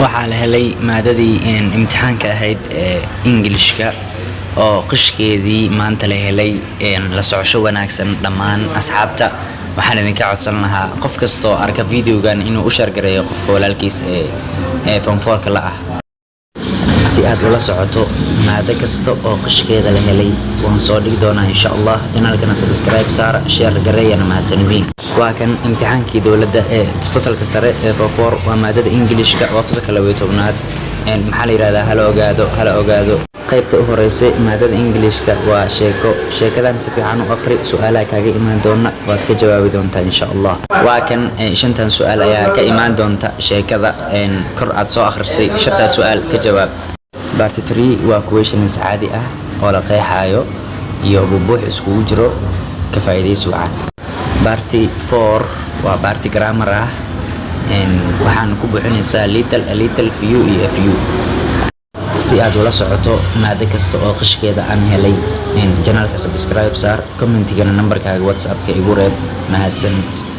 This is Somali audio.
waxaa la helay maadadii imtixaanka ahayd ee Englishka oo qishkeedii maanta la helay la socosho wanaagsan dhammaan asxaabta. waxaan idinka codsan lahaa qof kastoo arka videogan inuu u share gareeyo qofka walaalkiis ee form 4 la ah si aad ula socoto maada kasta oo qishkeeda la helay. waan soo dhigi doonaa insha Allah. channelkana subscribe saara, share gareeyana mahadsanidin. waa kan imtixaankii dawladda ee fasalka sare ee form 4 waa maadada Englishka waa fasalka 12aad. maxaa la yiraahdaa hala ogaado qaybta u horeysay maadada Englishka waa sheekadan si fiican u akhri, su'aalaha kaaga imaan doona waad ka jawaabi doontaa insha Allah. waa kan shantan su'aal ayaa ka imaan doonta sheekada kor aad soo akhrisay. shantan su'aal ka jawaab. part 3 waa questions caadi ah oo la qeexayo iyo buubuux iskugu jiro ka faa'iideysi wacan. part 4 waa part grammar ah waxaan ku buuxinaysaa little few iyo few si aad ula socoto maada kasta oo qishkeeda aan helay. channelka subscribe saar, commentigana numberkaaga WhatsApp-ka igu reeb. mahadsanid.